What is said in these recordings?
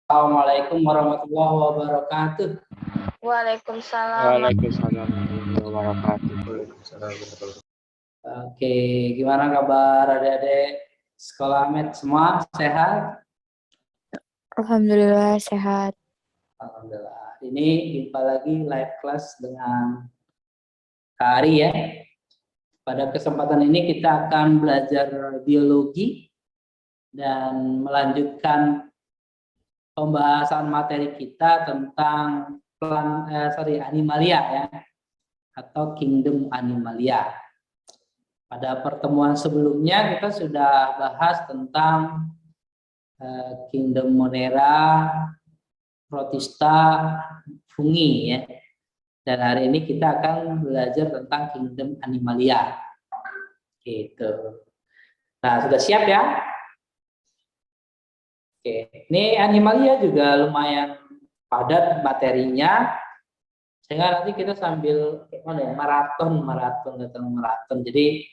Assalamualaikum warahmatullahi wabarakatuh. Waalaikumsalam. Waalaikumsalam warahmatullahi wabarakatuh. Oke, gimana kabar adik-adik sekolah med semua? Sehat? Alhamdulillah sehat. Alhamdulillah. Ini jumpa lagi live class dengan Kak Ari ya. Pada kesempatan ini kita akan belajar biologi dan melanjutkan pembahasan materi kita tentang animalia ya, atau kingdom animalia. Pada pertemuan sebelumnya kita sudah bahas tentang kingdom Monera, Protista, fungi ya. Dan hari ini kita akan belajar tentang kingdom animalia. Gitu. Nah, sudah siap ya? Oke, ini animalia juga lumayan padat materinya, sehingga nanti kita sambil maraton. Jadi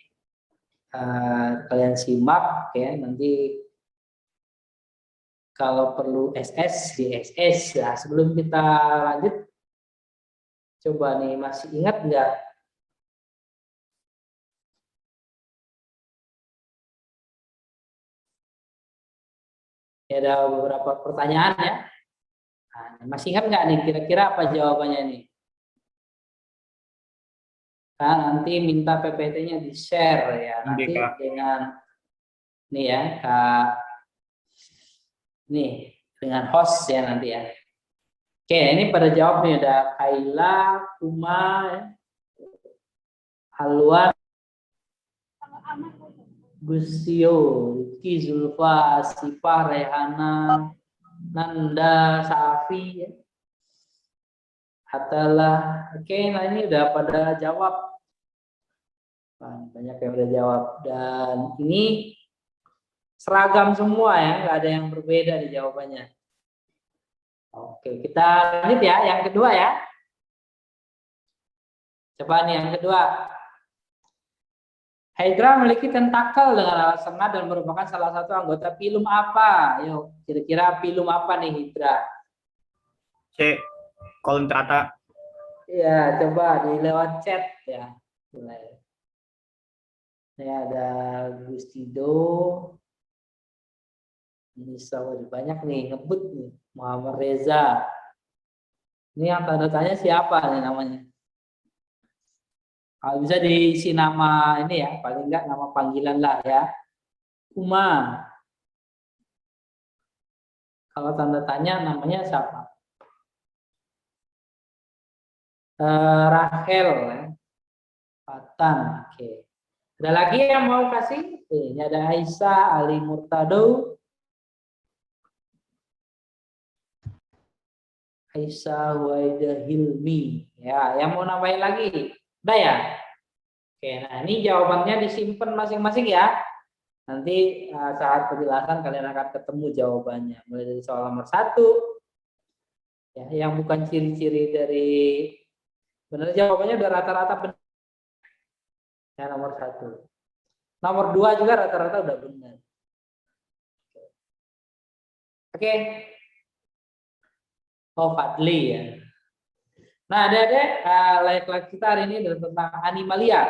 kalian simak ya, nanti kalau perlu SS di SS ya. Sebelum kita lanjut, coba nih, masih ingat nggak? Ya, ada beberapa pertanyaan ya. Nah, masih ingat nggak nih kira-kira apa jawabannya nih? Nah, nanti minta PPT-nya di-share ya. Nanti dengan nih ya, Kak. Nih, dengan host ya nanti ya. Oke, ini pada jawab nih, ada Kaila, Kuma, ya. Halwan, Gusio, Rizky, Zulfa, Sifah, Rehana, Nanda, Safi, ya. Atalah. Oke, nah ini udah pada jawab. Banyak yang udah jawab. Dan ini seragam semua ya, nggak ada yang berbeda di jawabannya. Oke, kita lanjut ya, yang kedua ya. Coba nih yang kedua. Hydra memiliki tentakel dengan alat sengat dan merupakan salah satu anggota filum apa? Yuk, kira-kira filum apa nih Hydra? C. Coleontrata. Iya, coba di lewat chat ya. Mulai. Ini ada Gustido. Ini selalu banyak nih, ngebut nih. Muhammad Reza. Ini yang tanda tanya siapa nih namanya? Kalau bisa diisi nama ini ya, paling enggak nama panggilan lah ya. Uma. Kalau tanda tanya namanya siapa? Rahel ya. Fatan. Oke. Ada lagi yang mau kasih? Ini ada Aisyah, Ali Murtado. Aisyah Waida Hilmi. Ya, yang mau nambahin lagi? Udah ya? Oke, nah ini jawabannya disimpan masing-masing ya. Nanti saat penjelasan kalian akan ketemu jawabannya. Mulai dari soal nomor 1. Ya, yang bukan ciri-ciri dari benar, jawabannya udah rata-rata benar. Ya, nomor 1. Nomor 2 juga rata-rata udah benar. Oke. Oh, Fadli ya. Nah, adik-adik, live kita hari ini adalah tentang animalia.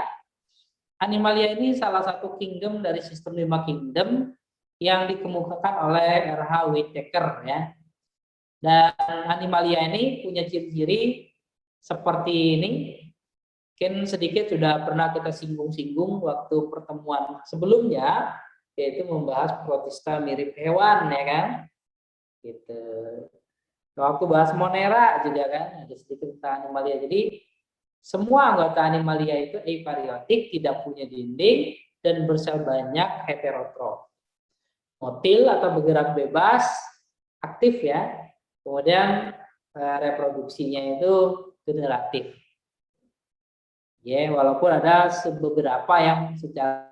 Animalia ini salah satu kingdom dari sistem 5 kingdom yang dikemukakan oleh R.H. Whittaker ya. Dan animalia ini punya ciri-ciri seperti ini. Mungkin sedikit sudah pernah kita singgung-singgung waktu pertemuan sebelumnya, yaitu membahas protista mirip hewan ya kan. Gitu. Waktu bahas Monera juga kan ada sedikit tentang animalia. Jadi semua anggota animalia itu eukariotik, tidak punya dinding dan bersel banyak, heterotrof. Motil atau bergerak bebas, aktif ya. Kemudian reproduksinya itu generatif. Ya, walaupun ada beberapa yang secara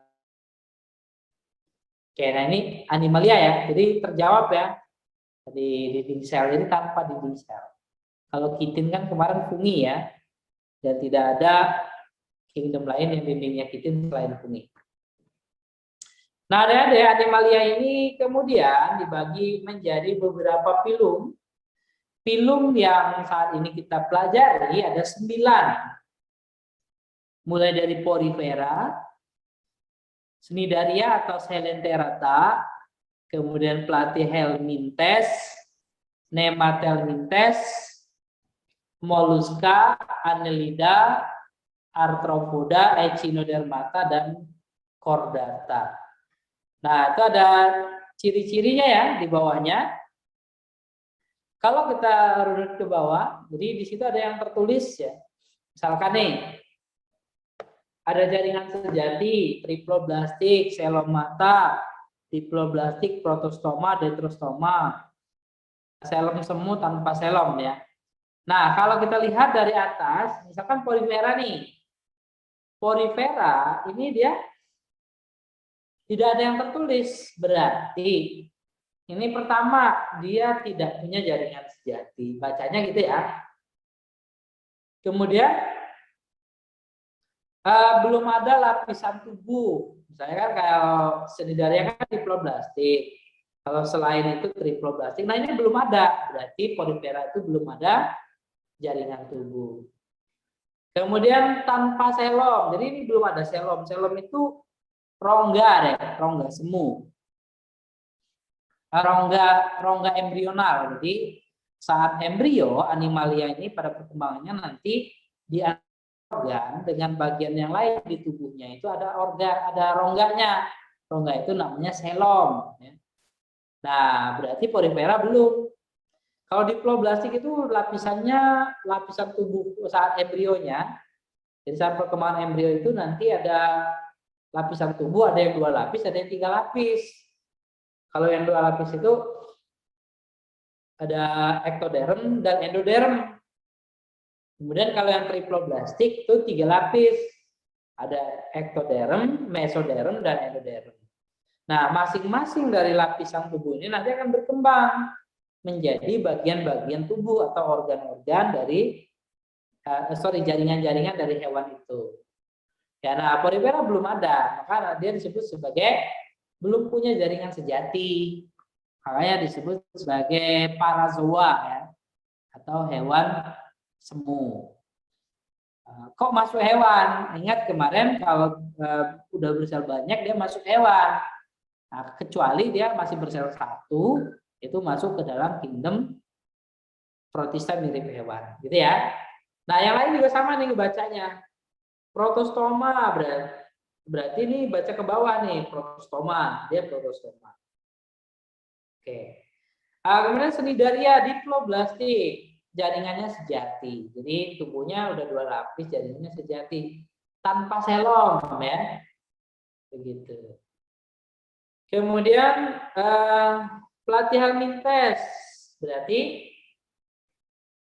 nah ini animalia ya. Jadi terjawab ya. Di dinding sel ini tanpa dinding sel. Kalau kitin kan kemarin fungi ya. Dan tidak ada kingdom lain yang dindingnya kitin selain fungi. Nah, adik-adik, animalia ini kemudian dibagi menjadi beberapa filum. Filum yang saat ini kita pelajari ada 9. Mulai dari Porifera, Cnidaria atau Coelenterata, kemudian Platyhelminthes, Nemathelminthes, Mollusca, Annelida, Arthropoda, Echinodermata, dan Chordata. Nah, itu ada ciri-cirinya ya di bawahnya. Kalau kita runut ke bawah, jadi di situ ada yang tertulis ya. Misalkan nih, ada jaringan sejati, triploblastik, selomata, diploblastik, protostoma, detrostoma, selom semu tanpa selom ya. Nah, kalau kita lihat dari atas, misalkan Porifera nih. Porifera ini dia tidak ada yang tertulis, berarti ini pertama dia tidak punya jaringan sejati, bacanya gitu ya. Kemudian belum ada lapisan tubuh, misalnya kan kalau Cnidaria kan diploblastik, kalau selain itu triploblastik. Nah ini belum ada, berarti Porifera itu belum ada jaringan tubuh. Kemudian tanpa selom, jadi ini belum ada selom. Selom itu rongga deh, rongga semu. Rongga embrional. Jadi saat embrio animalia ini pada perkembangannya nanti di organ dengan bagian yang lain di tubuhnya itu ada rongganya. Rongga itu namanya selom. Nah, berarti Porifera belum. Kalau diploblastik itu lapisan tubuh saat embrionya. Jadi saat perkembangan embrio itu nanti ada lapisan tubuh, ada yang 2 lapis, ada yang 3 lapis. Kalau yang 2 lapis itu ada ektoderm dan endoderm. Kemudian kalau yang triploblastik itu 3 lapis. Ada ektoderm, mesoderm, dan endoderm. Nah, masing-masing dari lapisan tubuh ini nanti akan berkembang menjadi bagian-bagian tubuh atau organ-organ dari jaringan-jaringan dari hewan itu. Ya, nah, Porifera belum ada, maka dia disebut sebagai belum punya jaringan sejati. Makanya disebut sebagai parazoa ya, atau hewan semu. Kok masuk hewan? Ingat kemarin kalau udah bersel banyak dia masuk hewan. Nah, kecuali dia masih bersel 1, itu masuk ke dalam kingdom Protista mirip hewan, gitu ya. Nah, yang lain juga sama nih bacanya. Protostoma berarti ini baca ke bawah nih, protostoma, dia protostoma. Oke. Kemudian Cnidaria diploblastik, jaringannya sejati. Jadi tubuhnya udah 2 lapis, jaringannya sejati tanpa selom ya. Begitu. Kemudian Platyhelminthes berarti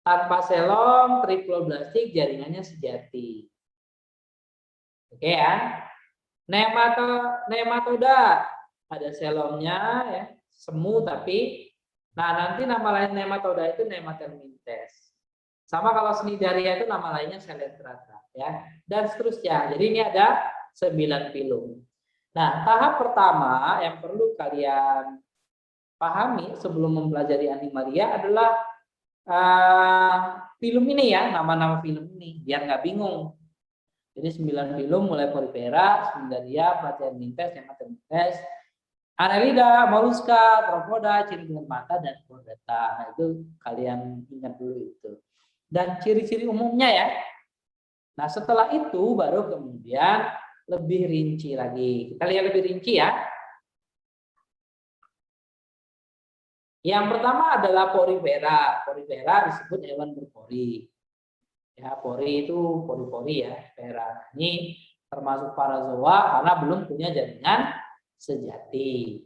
tanpa selom, triploblastik, jaringannya sejati. Oke ya. Nematoda ada selomnya ya, semu tapi nanti nama lain nematoda itu Nemathelminthes. Sama kalau Cnidaria itu nama lainnya Coelenterata ya, dan seterusnya. Jadi ini ada 9 filum. Nah, tahap pertama yang perlu kalian pahami sebelum mempelajari animalia adalah filum ini ya, nama-nama filum ini biar nggak bingung. Jadi 9 filum mulai Porifera, Cnidaria, Platyhelminthes, Nemathelminthes, Annelida, Mollusca, Arthropoda, Cnidaria, dan Chordata. Nah, itu kalian ingat dulu itu. Dan ciri-ciri umumnya ya. Nah, setelah itu baru kemudian lebih rinci lagi. Kita lihat lebih rinci ya. Yang pertama adalah Porifera. Porifera disebut hewan berpori. Ya, pori itu pori-pori ya, Vera. Ini termasuk parazoa karena belum punya jaringan sejati.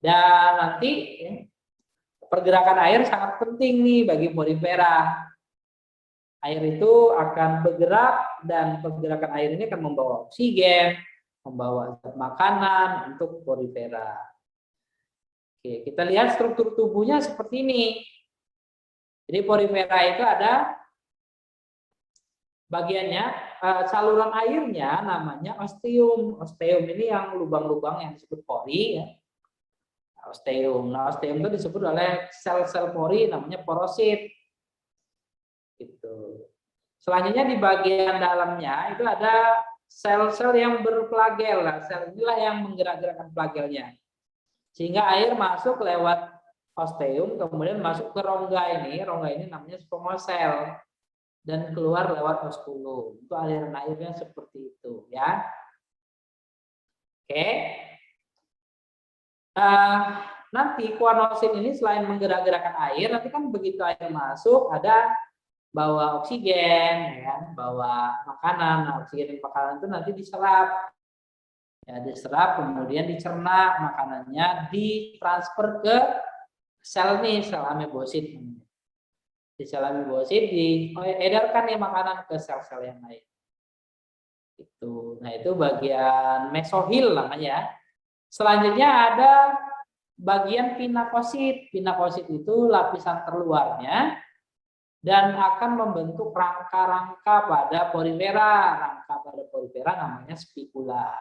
Dan nanti pergerakan air sangat penting nih bagi Porifera. Air itu akan bergerak dan pergerakan air ini akan membawa oksigen, membawa makanan untuk Porifera. Oke, kita lihat struktur tubuhnya seperti ini. Jadi Porifera itu ada bagiannya saluran airnya namanya osteum. Osteum ini yang lubang-lubang yang disebut pori ya. Osteum. Nah, osteum itu disebut oleh sel-sel pori namanya porosit. Gitu. Selanjutnya di bagian dalamnya itu ada sel-sel yang berflagel. Nah, sel inilah yang menggerak-gerakkan flagelnya. Sehingga air masuk lewat osteum, kemudian masuk ke rongga ini. Rongga ini namanya spermosel. Dan keluar lewat oskulum. Itu aliran airnya seperti itu ya. Oke. Nanti kuanosin ini selain menggerak-gerakkan air, nanti kan begitu air masuk ada bawa oksigen, ya, bawa makanan. Nah, oksigen dan makanan itu nanti diserap, ya, diserap kemudian dicerna makanannya, ditransfer ke sel nih, sel amebosit. Di sel amebosit diedarkan nih makanan ke sel-sel yang lain. Itu. Nah itu bagian mesohil namanya. Selanjutnya ada bagian pinakosit. Pinakosit itu lapisan terluarnya dan akan membentuk rangka-rangka pada porifera. Rangka pada porifera namanya spikula.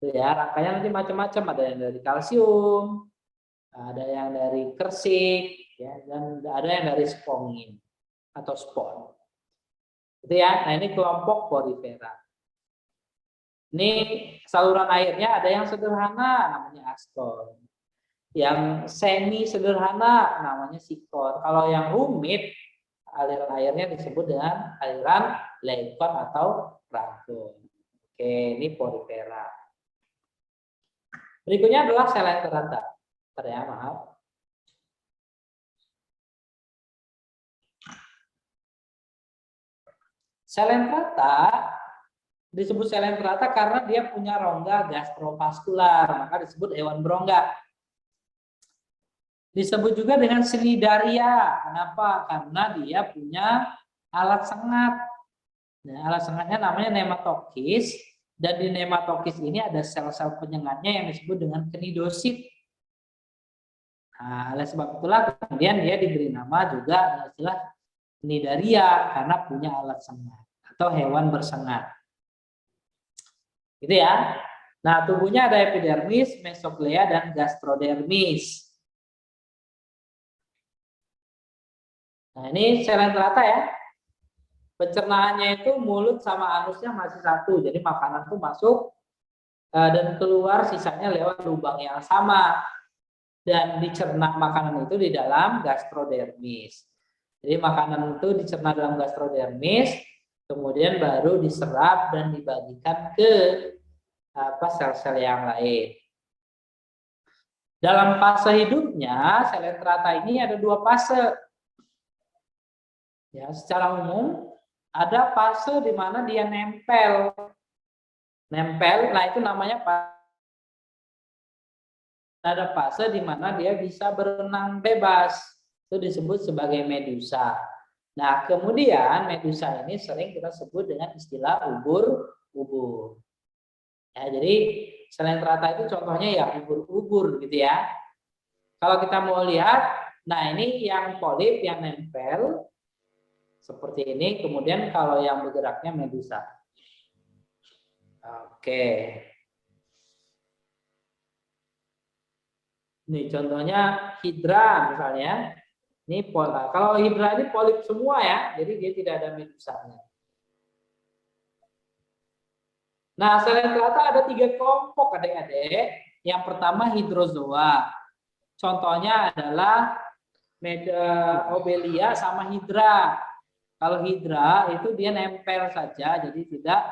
Itu ya, rangkanya nanti macam-macam, ada yang dari kalsium, ada yang dari kersik, ya, dan ada yang dari spongin atau spon. Itu ya. Nah, ini kelompok porifera. Ini saluran airnya ada yang sederhana namanya aston. Yang semi sederhana namanya sikon. Kalau yang rumit, aliran airnya disebut dengan aliran leikon atau ragon. Oke, ini porifera. Berikutnya adalah sel enterata. Bentar ya, maaf. Sel enterata disebut sel enterata karena dia punya rongga gastrovaskular, maka disebut hewan berongga. Disebut juga dengan cnidaria. Kenapa? Karena dia punya alat sengat. Nah, alat sengatnya namanya nematokis, dan di nematokis ini ada sel-sel penyengatnya yang disebut dengan cnidosit. Nah, oleh sebab itulah kemudian dia diberi nama juga istilah cnidaria karena punya alat sengat atau hewan bersengat. Gitu ya. Nah, tubuhnya ada epidermis, mesoglea, dan gastrodermis. Nah, ini sel enterata ya. Pencernaannya itu mulut sama anusnya masih satu. Jadi makanan itu masuk dan keluar sisanya lewat lubang yang sama. Dan dicerna makanan itu di dalam gastrodermis. Jadi makanan itu dicerna dalam gastrodermis, kemudian baru diserap dan dibagikan ke sel-sel yang lain. Dalam fase hidupnya, sel enterata ini ada dua fase. Ya, secara umum ada fase di mana dia nempel. Nempel, nah itu namanya ada fase di mana dia bisa berenang bebas. Itu disebut sebagai medusa. Nah, kemudian medusa ini sering kita sebut dengan istilah ubur-ubur. Ya, jadi sel enterata itu contohnya ya ubur-ubur gitu ya. Kalau kita mau lihat, nah ini yang polip yang nempel seperti ini, kemudian kalau yang bergeraknya medusa. Oke. Ini contohnya hidra misalnya. Ini pola. Kalau hidra ini polip semua ya, jadi dia tidak ada medusanya. Nah, sel enterata ada 3 kelompok adik-adik. Yang pertama hidrozoa. Contohnya adalah obelia sama hidra. Kalau hidra itu dia nempel saja, jadi tidak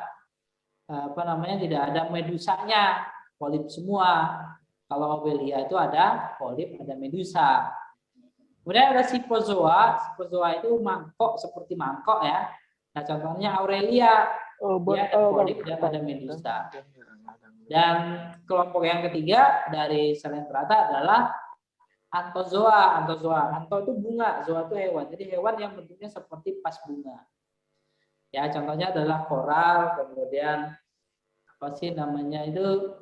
tidak ada medusanya, polip semua. Kalau obelia itu ada polip, ada medusa. Kemudian ada sipozoa. Sipozoa itu mangkok seperti mangkok ya. Nah, contohnya Aurelia, dia ada polip dan ada medusa. Dan kelompok yang ketiga dari sel enterata adalah Anthozoa. Antho itu bunga, zoa itu hewan. Jadi hewan yang bentuknya seperti pas bunga. Ya, contohnya adalah koral, kemudian apa sih namanya itu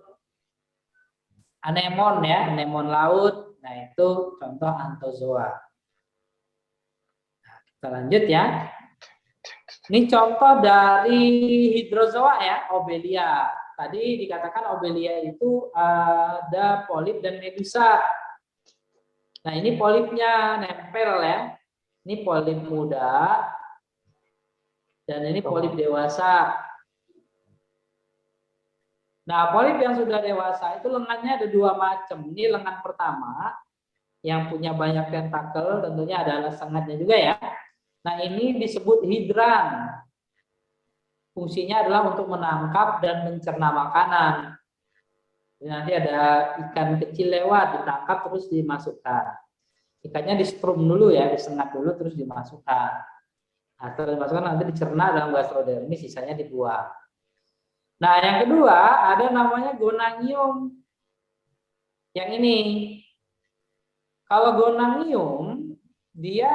anemon ya, anemon laut. Nah, itu contoh anthozoa. Nah, kita lanjut ya. Ini contoh dari hidrozoa ya, Obelia. Tadi dikatakan Obelia itu ada polip dan medusa. Nah, ini polipnya nempel ya. Ini polip muda dan ini polip dewasa. Nah, polip yang sudah dewasa itu lengannya ada dua macam. Ini lengan pertama yang punya banyak tentakel, tentunya adalah sengatnya juga ya. Nah, ini disebut hidran. Fungsinya adalah untuk menangkap dan mencerna makanan. Jadi nanti ada ikan kecil lewat, ditangkap terus dimasukkan. Ikannya di strum dulu ya, disengat dulu terus dimasukkan. Nah, setelah dimasukkan nanti dicerna dalam gastrodermis, sisanya dibuang. Nah, yang kedua ada namanya gonangium. Yang ini. Kalau gonangium dia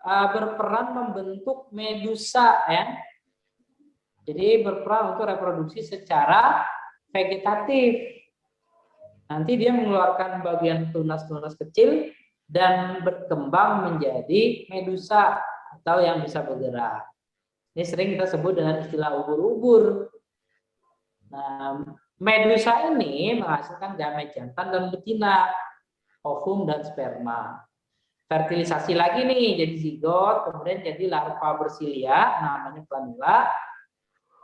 berperan membentuk medusa ya. Jadi berperan untuk reproduksi secara vegetatif. Nanti dia mengeluarkan bagian tunas-tunas kecil dan berkembang menjadi medusa atau yang bisa bergerak. Ini sering kita sebut dengan istilah ubur-ubur. Nah, medusa ini menghasilkan gamet jantan dan betina, ovum dan sperma. Fertilisasi lagi nih, jadi zigot, kemudian jadi larva bersilia, namanya planula.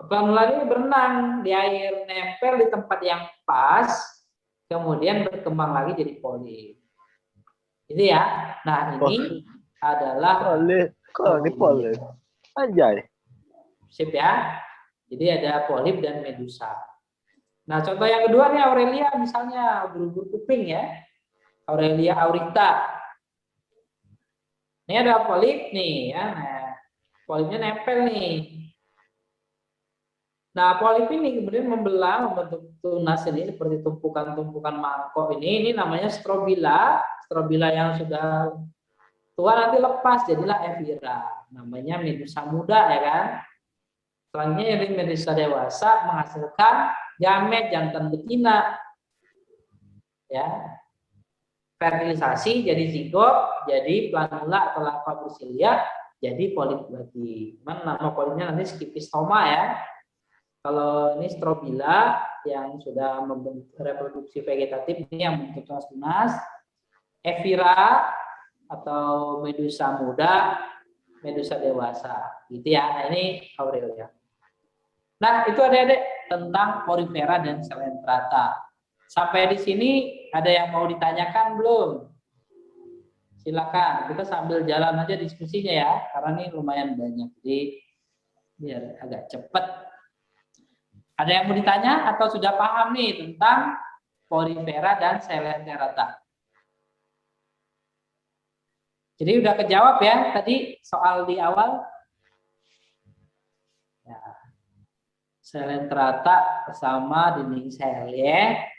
Planula ini berenang di air, nempel di tempat yang pas, kemudian berkembang lagi jadi polip. Itu ya. Nah, ini adalah polip. Anjay. Sip ya. Jadi ada polip dan medusa. Nah, contoh yang kedua nih Aurelia misalnya, ubur-ubur kuping ya. Aurelia auricta. Ini ada polip nih ya. Nah, polipnya nempel nih. Nah, polip ini kemudian membelah membentuk tunas ini seperti tumpukan-tumpukan mangkok ini. Ini namanya strobila. Strobila yang sudah tua nanti lepas jadilah evira. Namanya medusa muda ya kan. Selanjutnya jadi medusa dewasa menghasilkan gamet jantan betina. Ya. Fertilisasi jadi zigot, jadi planula atau larva bersilia, jadi polip lagi. Nama polipnya nanti skipistoma ya. Kalau ini strobila yang sudah membentuk reproduksi vegetatif ini yang membentuk tunas-tunas, evira atau medusa muda, medusa dewasa, gitu ya. Nah, ini Aurelia. Nah, itu adik-adik tentang porifera dan selentrata. Sampai di sini ada yang mau ditanyakan belum? Silakan, kita sambil jalan aja diskusinya ya, karena ini lumayan banyak, jadi biar agak cepat. Ada yang mau ditanya atau sudah paham nih tentang porifera dan selenterata? Jadi udah kejawab ya tadi soal di awal. Ya. Selenterata bersama dinding sel ya.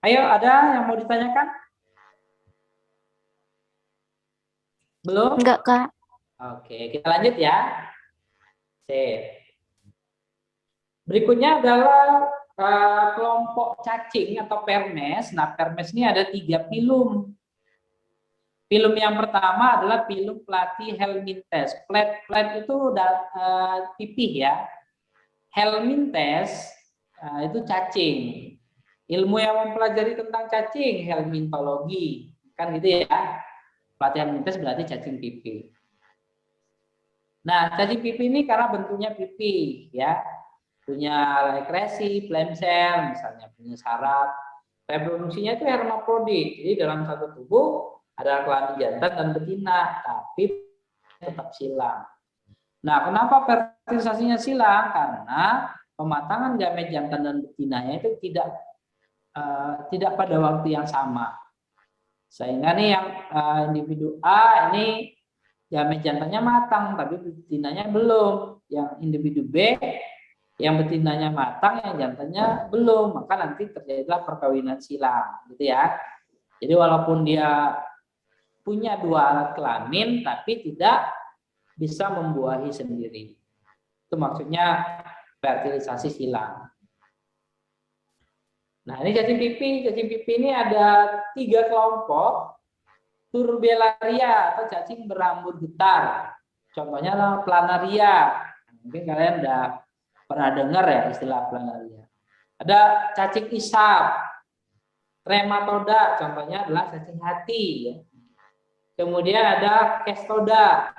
Ayo, ada yang mau ditanyakan? Belum? Enggak, Kak. Oke, kita lanjut ya. Sip. Berikutnya adalah kelompok cacing atau permes. Nah, permes ini ada 3 filum. Filum yang pertama adalah filum Platyhelminthes. Plat itu pipih ya. Helminthes itu cacing. Ilmu yang mempelajari tentang cacing, helmintologi, kan gitu ya. Platyhelminthes berarti cacing pipih. Nah, cacing pipih ini karena bentuknya pipih, ya, punya rekresi, flem cell, misalnya punya saraf. Reproduksinya itu hermafrodit, jadi dalam satu tubuh ada kelamin jantan dan betina, tapi tetap silang. Nah, kenapa fertilisasinya silang? Karena pematangan gamet jantan dan betinanya itu tidak pada waktu yang sama. Sehingga nih yang individu A ini gamet jantannya matang tapi betinanya belum. Yang individu B yang betinanya matang, yang jantannya belum. Maka nanti terjadilah perkawinan silang, gitu ya. Jadi walaupun dia punya 2 alat kelamin tapi tidak bisa membuahi sendiri. Itu maksudnya fertilisasi silang. Nah, ini cacing pipih. Cacing pipih ini ada 3 kelompok. Turbellaria atau cacing berambut getar. Contohnya adalah planaria. Mungkin kalian udah pernah dengar ya istilah planaria. Ada cacing isap, trematoda, contohnya adalah cacing hati. Ya. Kemudian ada kestoda,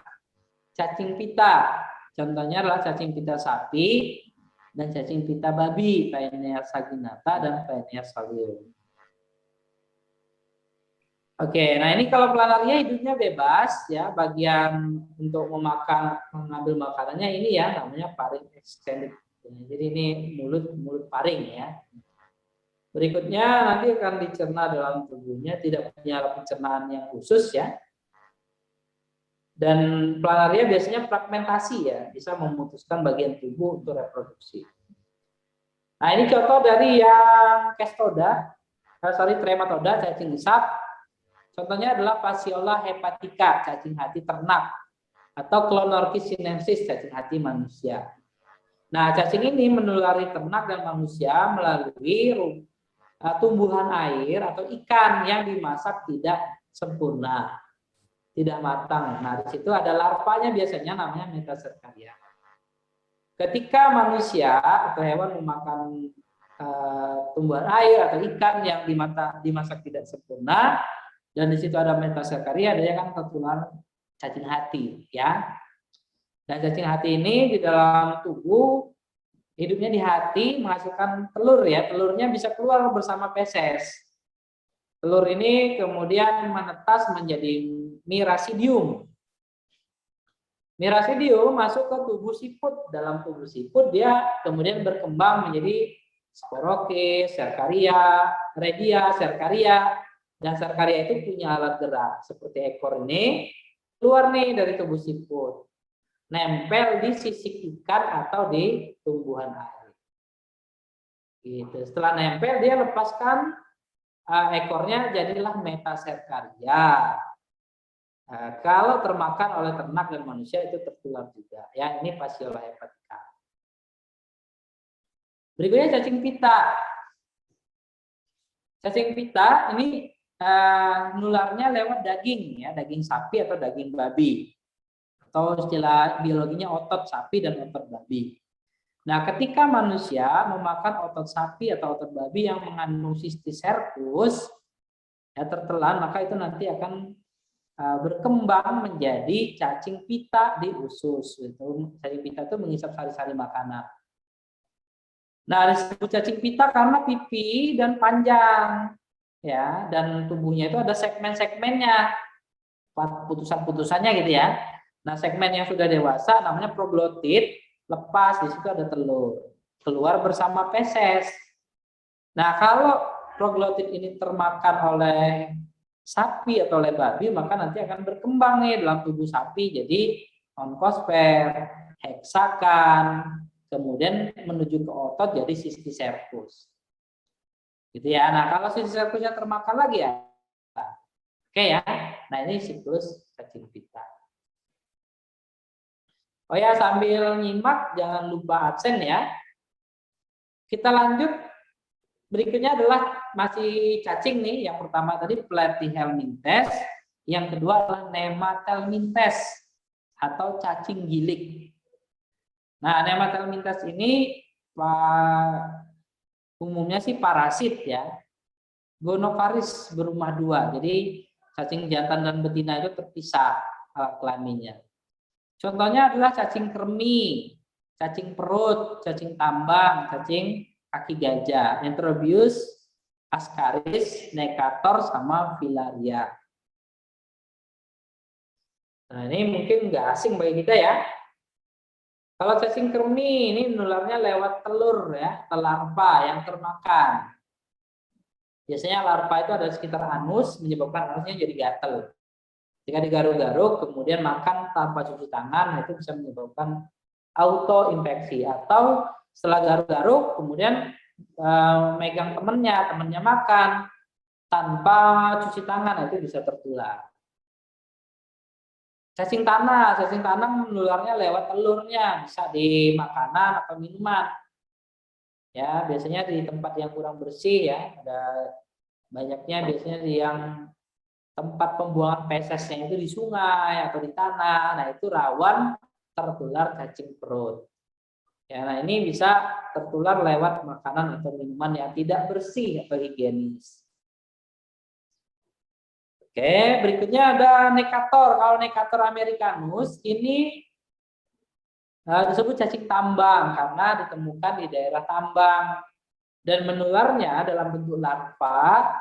cacing pita, contohnya adalah cacing pita sapi dan cacing pita babi, Paeania saginata dan Paeania solium. Oke, nah ini kalau planaria hidupnya bebas ya, bagian untuk mengambil makanannya ini ya namanya paring extended. Jadi ini mulut paring ya. Berikutnya nanti akan dicerna dalam tubuhnya, tidak punya pencernaan yang khusus ya. Dan planaria biasanya fragmentasi ya, bisa memutuskan bagian tubuh untuk reproduksi. Nah ini contoh dari yang kestoda, trematoda, cacing isap. Contohnya adalah Fasciola hepatica, cacing hati ternak, atau Clonorchis sinensis, cacing hati manusia. Nah, cacing ini menulari ternak dan manusia melalui tumbuhan air atau ikan yang dimasak tidak sempurna, tidak matang. Nah, di situ ada larvanya biasanya namanya metacercaria. Ketika manusia atau hewan memakan tumbuhan air atau ikan yang dimasak tidak sempurna, dan di situ ada metacercaria, dia kan tertular cacing hati, ya. Dan cacing hati ini di dalam tubuh hidupnya di hati menghasilkan telur ya, telurnya bisa keluar bersama feses. Telur ini kemudian menetas menjadi mirasidium. Mirasidium masuk ke tubuh siput. Dalam tubuh siput dia kemudian berkembang menjadi sporokis, serkaria, redia, serkaria. Dan serkaria itu punya alat gerak seperti ekor ini keluar nih dari tubuh siput, nempel di sisik ikan atau di tumbuhan air. Gitu. Setelah nempel dia lepaskan ekornya, jadilah metacercaria. Kalau termakan oleh ternak dan manusia itu tertular juga. Ya ini Fasciola hepatica. Berikutnya cacing pita. Cacing pita ini nularnya lewat daging ya, daging sapi atau daging babi, atau istilah biologinya otot sapi dan otot babi. Nah, ketika manusia memakan otot sapi atau otot babi yang mengandung Cysticercus ya tertelan, maka itu nanti akan berkembang menjadi cacing pita di usus. Cacing pita itu mengisap sari-sari makanan. Nah, disebut cacing pita karena pipi dan panjang. Ya, dan tubuhnya itu ada segmen-segmennya, putusan-putusannya gitu ya. Nah, segmen yang sudah dewasa namanya proglotit, lepas di situ ada telur, keluar bersama feses. Nah, kalau proglotit ini termakan oleh sapi atau oleh babi, maka nanti akan berkembang nih dalam tubuh sapi jadi onkosper, heksakan, kemudian menuju ke otot jadi Cysticercus. Gitu ya. Nah, kalau Cysticercusnya termakan lagi ya. Oke ya. Nah, ini siklus cacing pita. Oh ya, sambil nyimak jangan lupa absen ya. Kita lanjut. Berikutnya adalah masih cacing nih. Yang pertama tadi Platyhelminthes, yang kedua adalah Nemathelminthes atau cacing gilik. Nah, Nemathelminthes ini umumnya sih parasit ya, gonovaris berumah dua, jadi cacing jantan dan betina itu terpisah alat kelaminnya. Contohnya adalah cacing kremi, cacing perut, cacing tambang, cacing kaki gajah, Enterobius, ascaris, necator, sama filaria. Nah ini mungkin nggak asing bagi kita ya. Kalau cacing kremi ini nularnya lewat telur ya, larva yang termakan. Biasanya larva itu ada di sekitar anus, menyebabkan anusnya jadi gatel. Jika digaruk-garuk, kemudian makan tanpa cuci tangan, itu bisa menyebabkan autoinfeksi. Atau setelah garuk-garuk, kemudian megang temennya makan tanpa cuci tangan, itu bisa tertular. Cacing tanah menularnya lewat telurnya, bisa di makanan atau minuman. Ya, biasanya di tempat yang kurang bersih ya, ada banyaknya biasanya yang tempat pembuangan fesesnya itu di sungai atau di tanah, nah itu rawan tertular cacing perut. Ya, nah ini bisa tertular lewat makanan atau minuman yang tidak bersih atau higienis. Oke, berikutnya ada nekator. Kalau nekator americanus ini disebut cacing tambang karena ditemukan di daerah tambang dan menularnya dalam bentuk larva.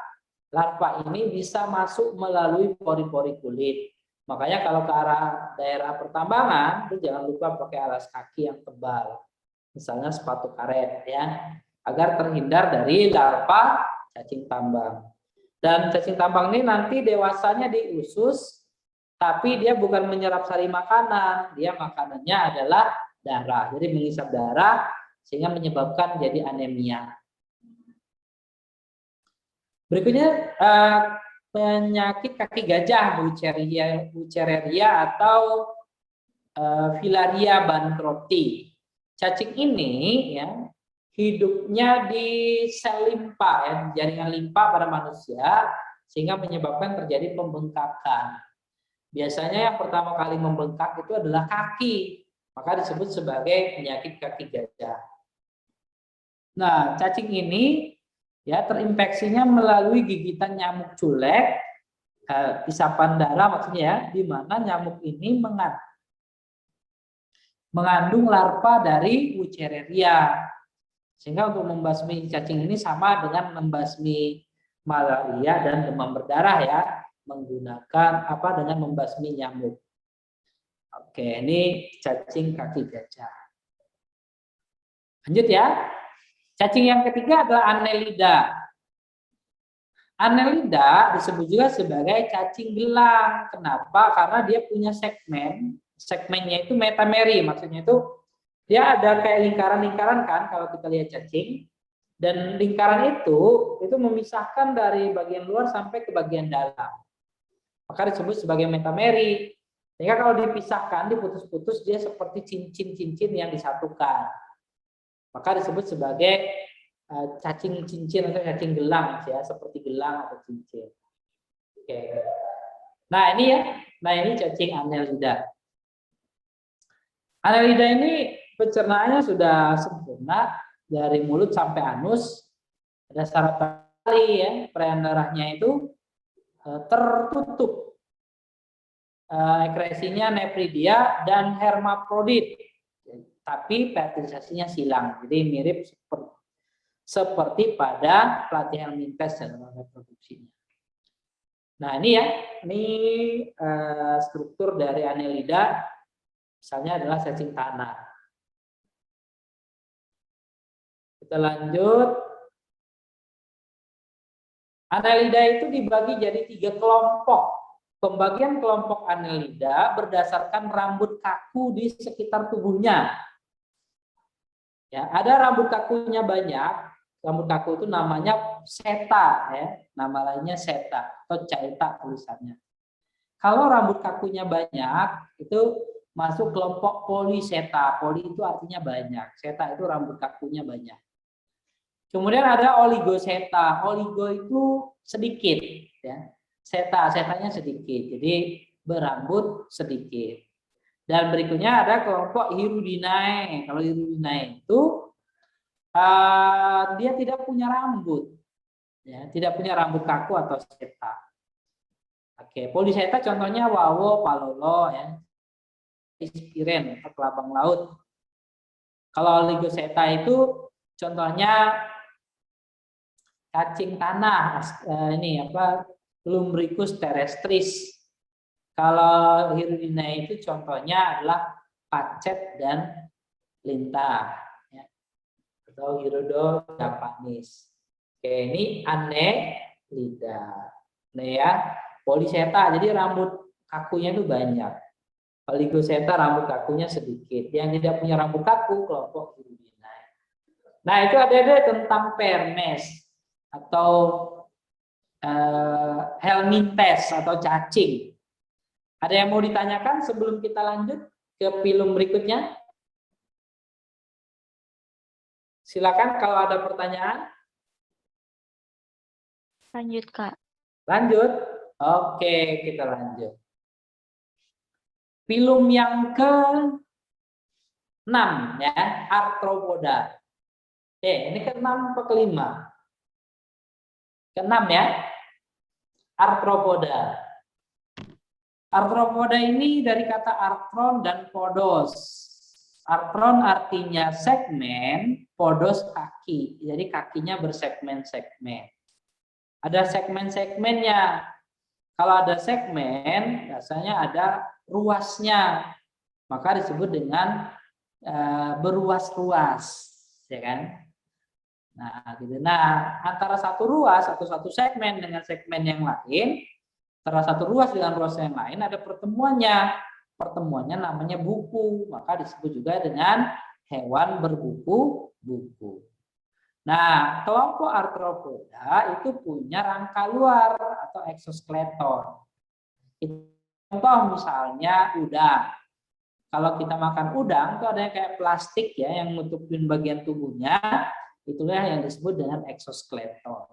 Larva ini bisa masuk melalui pori-pori kulit. Makanya kalau ke arah daerah pertambangan, itu jangan lupa pakai alas kaki yang tebal. Misalnya sepatu karet ya, agar terhindar dari larva cacing tambang. Dan cacing tambang ini nanti dewasanya di usus, tapi dia bukan menyerap sari makanan, dia makanannya adalah darah. Jadi menghisap darah sehingga menyebabkan jadi anemia. Berikutnya penyakit kaki gajah, Wuchereria atau Filaria bancrofti. Cacing ini ya hidupnya di sel limpa ya, di jaringan limpa pada manusia sehingga menyebabkan terjadi pembengkakan. Biasanya yang pertama kali membengkak itu adalah kaki, maka disebut sebagai penyakit kaki gajah. Nah, cacing ini ya terinfeksinya melalui gigitan nyamuk culek, isapan darah maksudnya ya, di mana nyamuk ini mengandung larva dari Wuchereria. Sehingga untuk membasmi cacing ini sama dengan membasmi malaria dan demam berdarah ya, menggunakan dengan membasmi nyamuk. Oke, ini cacing kaki gajah. Lanjut ya. Cacing yang ketiga adalah Annelida. Annelida disebut juga sebagai cacing gelang. Kenapa? Karena dia punya segmennya itu metameri. Maksudnya itu dia ada kayak lingkaran-lingkaran kan kalau kita lihat cacing. Dan lingkaran itu memisahkan dari bagian luar sampai ke bagian dalam. Maka disebut sebagai metameri. Sehingga kalau dipisahkan, diputus-putus, dia seperti cincin-cincin yang disatukan. Maka disebut sebagai cacing cincin atau cacing gelang ya, seperti gelang atau cincin. Oke. Nah, ini ya. Nah, ini cacing Annelida. Annelida ini pencernaannya sudah sempurna dari mulut sampai anus. Ada saraf tali ya, peredaran darahnya itu tertutup. Ekresinya nefridia dan hermafrodit. Tapi fertilisasinya silang, jadi mirip seperti pada pelatihan mintes dalam reproduksinya. Nah ini ya, ini struktur dari Annelida, misalnya adalah cacing tanah. Kita lanjut. Annelida itu dibagi jadi 3 kelompok. Pembagian kelompok Annelida berdasarkan rambut kaku di sekitar tubuhnya. Ya, ada rambut kakunya banyak. Rambut kaku itu namanya seta, ya. Nama lainnya seta atau caeta tulisannya. Kalau rambut kakunya banyak, itu masuk kelompok poliseta. Poli itu artinya banyak. Seta itu rambut kakunya banyak. Kemudian ada oligoseta. Oligo itu sedikit, ya. Setanya sedikit. Jadi berambut sedikit. Dan berikutnya ada kelompok Hirudinae. Kalau Hirudinae itu dia tidak punya rambut, ya, tidak punya rambut kaku atau seta. Oke, poliseta contohnya wawo, palolo, ya, ispiren atau kelabang laut. Kalau oligoseta itu contohnya cacing tanah, ini Lumbricus terrestris. Kalau Hirudinae itu contohnya adalah pacet dan lintah, ya. Atau Hirudo japanis. Oke, ini Annelida. Nah ya, poliseta, jadi rambut kakunya itu banyak. Oligoseta rambut kakunya sedikit. Yang tidak punya rambut kaku kelompok Hirudinae. Nah itu ada tentang permes atau helmintes atau cacing. Ada yang mau ditanyakan sebelum kita lanjut ke film berikutnya? Silakan kalau ada pertanyaan. Lanjut, Kak. Lanjut. Oke, kita lanjut. Filum yang ke-6 ya, arthropoda. Ini ke-6 atau ke-5? Ke-6 ya. Arthropoda. Arthropoda ini dari kata arthron dan podos. Arthron artinya segmen, podos kaki. Jadi kakinya bersegmen-segmen. Ada segmen-segmennya. Kalau ada segmen, biasanya ada ruasnya. Maka disebut dengan beruas-ruas, ya kan? Nah, gitu. Nah, antara satu ruas atau satu segmen dengan segmen yang lain, antara satu ruas dengan ruas yang lain ada pertemuannya. Pertemuannya namanya buku, maka disebut juga dengan hewan berbuku-buku. Nah, kelompok arthropoda itu punya rangka luar atau exoskeleton. Contoh misalnya udang. Kalau kita makan udang itu ada yang kayak plastik ya yang nutupin bagian tubuhnya, itulah yang disebut dengan exoskeleton.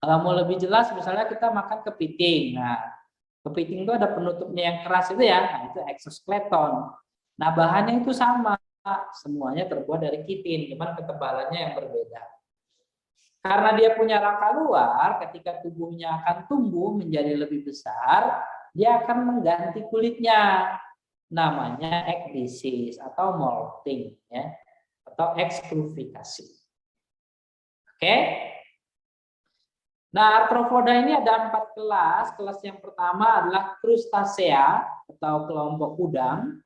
Kalau mau lebih jelas misalnya kita makan kepiting. Nah, kepiting itu ada penutupnya yang keras itu ya, nah itu exoskeleton. Nah, bahannya itu sama. Semuanya terbuat dari kitin, cuman ketebalannya yang berbeda. Karena dia punya rangka luar, ketika tubuhnya akan tumbuh menjadi lebih besar, dia akan mengganti kulitnya. Namanya ekdisis atau molting ya, atau ekskluvifikasi. Oke. Nah, arthropoda ini ada 4 kelas. Kelas yang pertama adalah crustacea atau kelompok udang.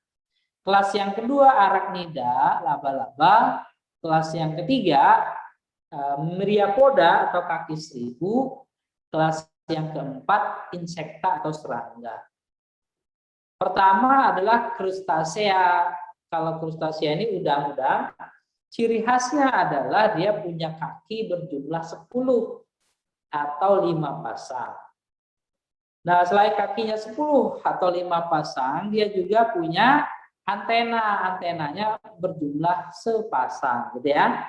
Kelas yang kedua arachnida, laba-laba. Kelas yang ketiga myriapoda atau kaki seribu. Kelas yang keempat insekta atau serangga. Pertama adalah crustacea. Kalau crustacea ini udang-udang, ciri khasnya adalah dia punya kaki berjumlah 10 atau 5 pasang. Nah, selain kakinya 10 atau 5 pasang, dia juga punya antena. Antenanya berjumlah sepasang, gitu ya.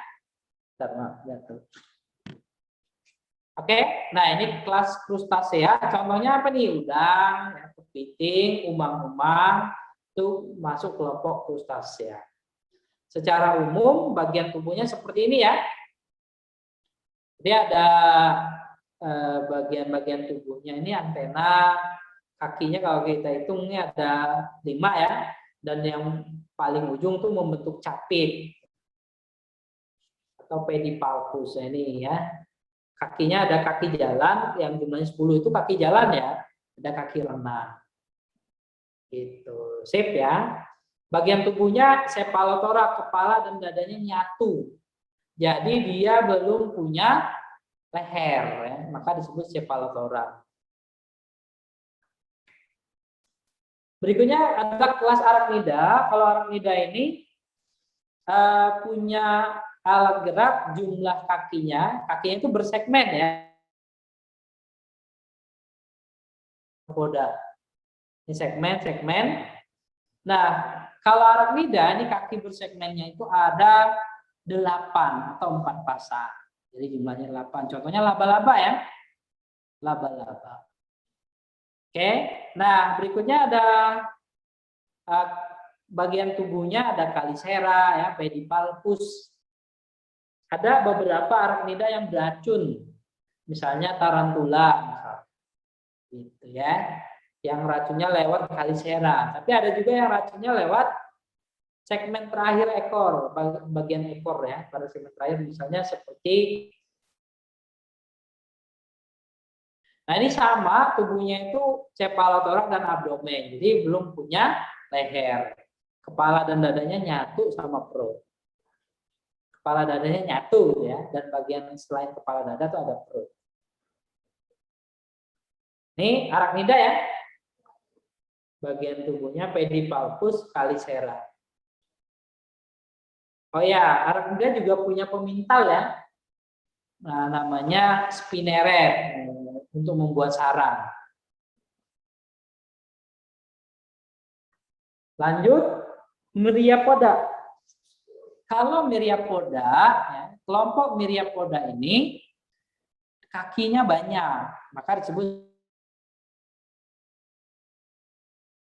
Oke, nah ini kelas crustacea. Contohnya apa nih? Udang, kepiting, umang-umang, itu masuk kelompok crustacea. Secara umum, bagian tubuhnya seperti ini ya. Jadi ada bagian-bagian tubuhnya ini antena, kakinya kalau kita hitung ini ada 5 ya. Dan yang paling ujung tuh membentuk capit atau pedipalpus ini ya. Kakinya ada kaki jalan yang jumlahnya 10 itu kaki jalan ya, ada kaki renang. Gitu. Sip ya. Bagian tubuhnya cephalothorax, kepala dan dadanya nyatu. Jadi dia belum punya leher ya, maka disebut cephalothorax. Berikutnya adalah kelas arachnida. Kalau arachnida ini punya alat gerak, jumlah kakinya itu bersegmen ya. Ini segmen. Nah, kalau arachnida ini kaki bersegmennya itu ada 8 atau 4 pasang. Jadi jumlahnya 8. Contohnya laba-laba ya. Laba-laba. Oke, nah berikutnya ada bagian tubuhnya ada kalisera ya, pedipalpus. Ada beberapa arachnida yang beracun, misalnya tarantula, gitu ya, yang racunnya lewat kalisera. Tapi ada juga yang racunnya lewat segmen terakhir ekor, bagian ekor ya, pada segmen terakhir misalnya seperti. Nah ini sama, tubuhnya itu cephalothorax dan abdomen, jadi belum punya leher. Kepala dan dadanya nyatu sama perut. Kepala dadanya nyatu ya, dan bagian selain kepala dada itu ada perut. Ini arachnida ya. Bagian tubuhnya pedipalpus, kalisera. Oh ya, arachnida juga punya pemintal ya. Nah, namanya spinneret untuk membuat sarang. Lanjut, myriapoda. Kalau myriapoda, ya, kelompok myriapoda ini kakinya banyak, maka disebut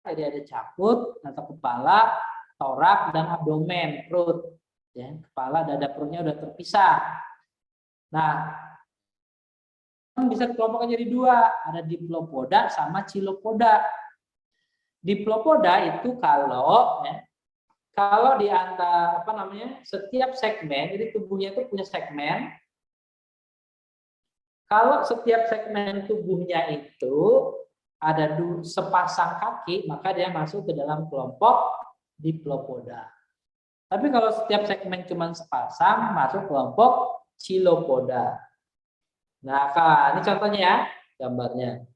jadi ada caput atau kepala, torak, dan abdomen, perut. Ya, kepala, dada, perutnya udah terpisah. Nah, bisa dikelompokkan jadi dua, ada diplopoda sama chilopoda. Diplopoda itu kalau di antara setiap segmen, jadi tubuhnya itu punya segmen. Kalau setiap segmen tubuhnya itu ada sepasang kaki, maka dia masuk ke dalam kelompok diplopoda. Tapi kalau setiap segmen cuma sepasang, masuk kelompok chilopoda. Nah, ini contohnya ya, gambarnya.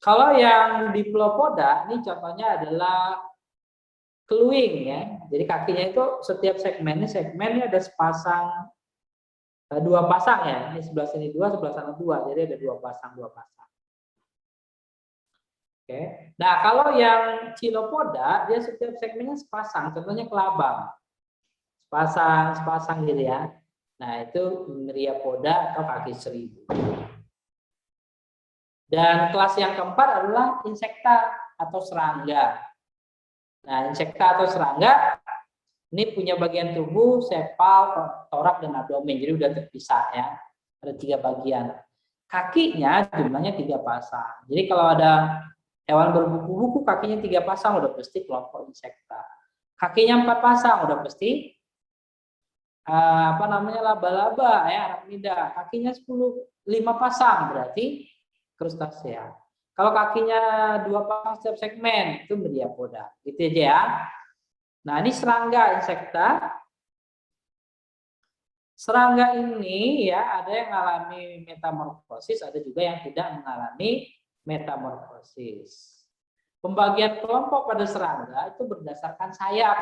Kalau yang diplopoda, ini contohnya adalah cluing ya. Jadi kakinya itu setiap segmennya ada sepasang, dua pasang ya. Ini sebelah sini dua, sebelah sana dua. Jadi ada dua pasang. Oke. Nah, kalau yang chilopoda, dia setiap segmennya sepasang. Contohnya kelabang. Sepasang gitu ya. Nah, itu myriapoda atau kaki seribu. Dan kelas yang keempat adalah insekta atau serangga. Nah, insekta atau serangga ini punya bagian tubuh, sepal, torak, dan abdomen. Jadi udah terpisah ya. Ada 3 bagian. Kakinya jumlahnya 3 pasang. Jadi kalau ada hewan berbuku-buku, kakinya 3 pasang, udah pasti kelompok insekta. Kakinya 4 pasang, udah pasti laba-laba ya, arachnida. Kakinya 5 pasang, berarti krustasea. Kalau kakinya 2 pasang setiap segmen, itu myriapoda. Gitu aja ya. Nah, ini serangga insekta. Serangga ini ya ada yang mengalami metamorfosis, ada juga yang tidak mengalami metamorfosis. Pembagian kelompok pada serangga itu berdasarkan sayap.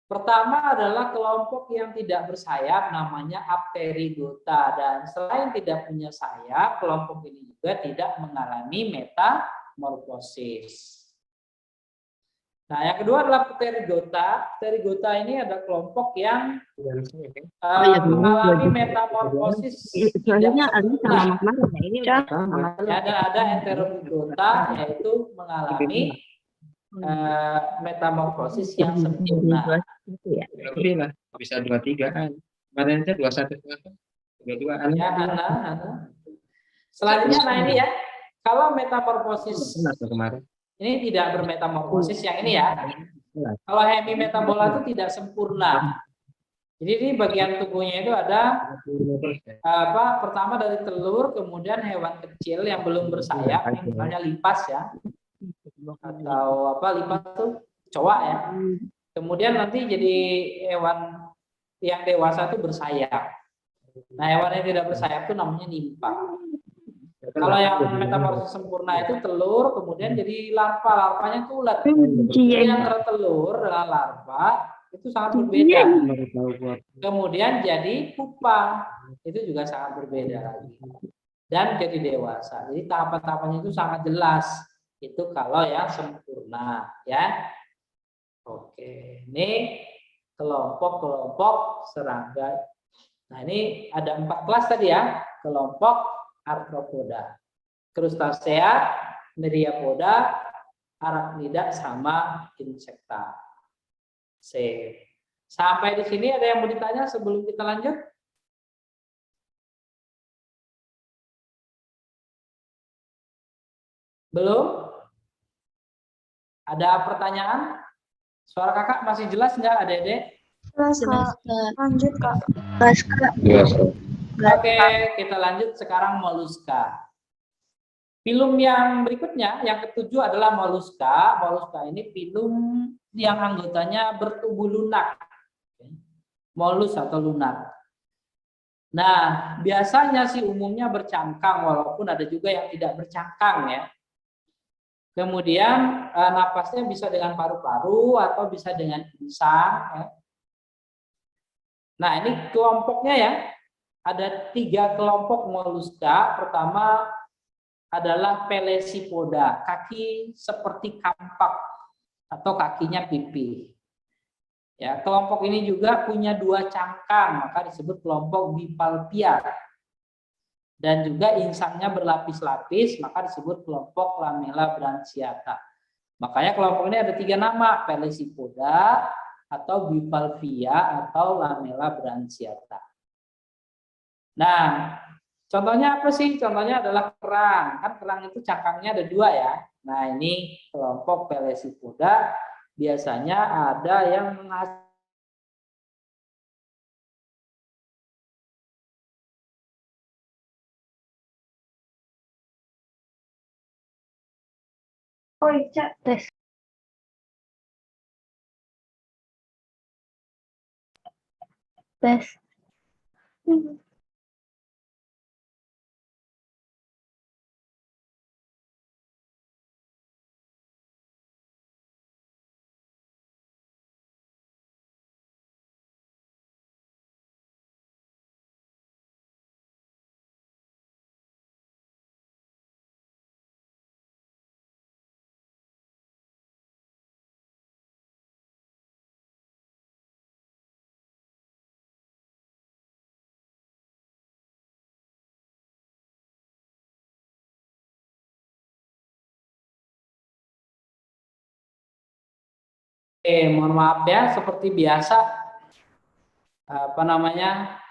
Pertama adalah kelompok yang tidak bersayap, namanya apteridota, dan selain tidak punya sayap, kelompok ini juga tidak mengalami metamorfosis. Nah, yang kedua adalah pteridota. Pteridota ini ada kelompok yang mengalami metamorfosis. Ada heterodota, yaitu mengalami metamorfosis yang sempurna. Lebih lah, bisa 23 kan. Kemarin 21 22 Ya, selanjutnya, nah ini ya, kalau metamorfosis kemarin. ini tidak bermetamorfosis yang ini ya. Kalau hemimetabola itu tidak sempurna. Jadi ini bagian tubuhnya itu ada pertama dari telur, kemudian hewan kecil yang belum bersayap, misalnya lipas ya, atau lipas itu coa ya. Kemudian nanti jadi hewan yang dewasa itu bersayap. Nah, hewan yang tidak bersayap itu namanya nimpa. Kalau yang metamorfosis sempurna itu telur, kemudian jadi larva, larvanya itu ulat. Jadi antara telur dengan larva itu sangat berbeda. Kemudian jadi pupa, itu juga sangat berbeda lagi. Dan jadi dewasa. Jadi tahapan-tahapannya itu sangat jelas. Itu kalau yang sempurna, ya. Oke, ini kelompok-kelompok serangga. Nah, ini ada 4 kelas tadi ya, kelompok arthropoda, krustasea, myriapoda, arachnida, sama insekta. Sampai di sini ada yang mau ditanya sebelum kita lanjut? Belum? Ada pertanyaan? Suara kakak masih jelas nggak, Adek-adek? Jelas, Kak. Lanjut, Kak. Oke, kita lanjut sekarang moluska. Filum yang berikutnya, yang ketujuh adalah moluska. Moluska ini filum yang anggotanya bertubuh lunak. Molus atau lunak. Nah, biasanya sih umumnya bercangkang, walaupun ada juga yang tidak bercangkang ya. Kemudian napasnya bisa dengan paru-paru atau bisa dengan insang. Ya. Nah, ini kelompoknya ya. Ada 3 kelompok moluska. Pertama adalah pelesipoda, kaki seperti kampak atau kakinya pipih. Ya, kelompok ini juga punya 2 cangkang, maka disebut kelompok bipalpia. dan juga insangnya berlapis-lapis, maka disebut kelompok Lamella branchiata. Makanya kelompok ini ada 3 nama, Pelesipoda atau Bivalvia atau Lamella branchiata. Nah, contohnya apa sih? Contohnya adalah kerang. Kan kerang itu cangkangnya ada 2 ya. Nah, ini kelompok Pelesipoda biasanya ada yang menghasilkan Oh iya, tes. Tes. mohon maaf ya, seperti biasa apa namanya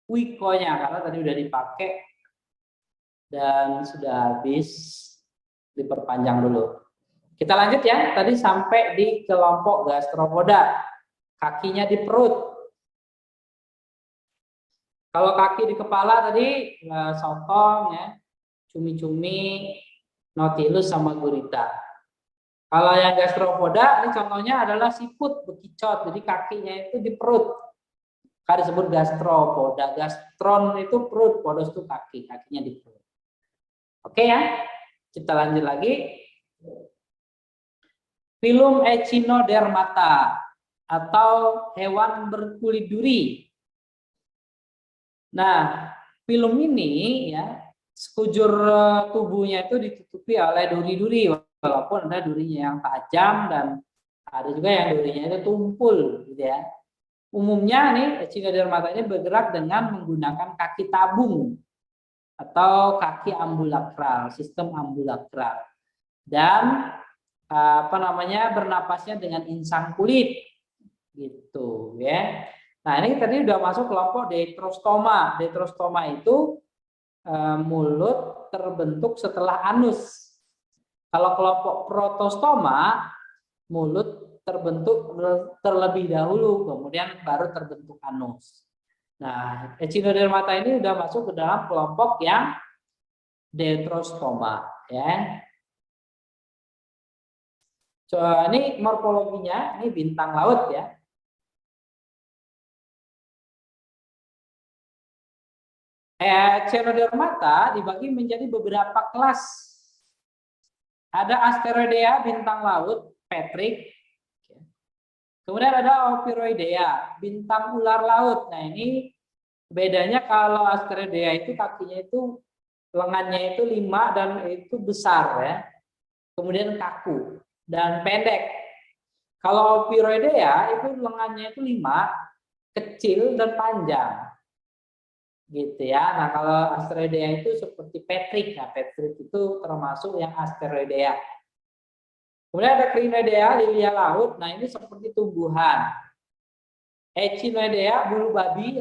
Wiko-nya karena tadi udah dipakai dan sudah habis, diperpanjang dulu. Kita lanjut ya, tadi sampai di kelompok Gastropoda, kakinya di perut. Kalau kaki di kepala tadi sotong ya, cumi-cumi, nautilus sama gurita. Kalau yang gastropoda, ini contohnya adalah siput bekicot, jadi kakinya itu di perut. Kan disebut gastropoda. Gastron itu perut, podos itu kaki, kakinya di perut. Oke ya, kita lanjut lagi. Filum Echinodermata atau hewan berkulit duri. Nah, filum ini ya, sekujur tubuhnya itu ditutupi oleh duri-duri, walaupun ada durinya yang tajam dan ada juga yang durinya itu tumpul gitu ya. Umumnya nih Echinodermata ini bergerak dengan menggunakan kaki tabung atau kaki ambulakral, sistem ambulakral. Dan apa namanya bernapasnya dengan insang kulit gitu ya. Nah, ini tadi udah masuk kelompok Detrostoma. Detrostoma itu mulut terbentuk setelah anus. Kalau kelompok Protostoma, mulut terbentuk terlebih dahulu, kemudian baru terbentuk anus. Nah, Echinodermata ini udah masuk ke dalam kelompok yang Detrostoma, ya. So, ini morfologinya, ini bintang laut ya. Echinodermata dibagi menjadi beberapa kelas. Ada Asteroidea bintang laut, Patrick. Kemudian ada Ophioidea, bintang ular laut. Nah, ini bedanya kalau Asteroidea itu kakinya itu lengannya itu 5 dan itu besar ya. Kemudian kaku dan pendek. Kalau Ophioidea itu lengannya itu 5, kecil dan panjang. Gitu ya. Nah, kalau Asteroidea itu seperti Patrick. Nah, Patrick itu termasuk yang Asteroidea. Kemudian ada Crinoidea, lilia laut. Nah, ini seperti tumbuhan. Echinoidea, bulu babi.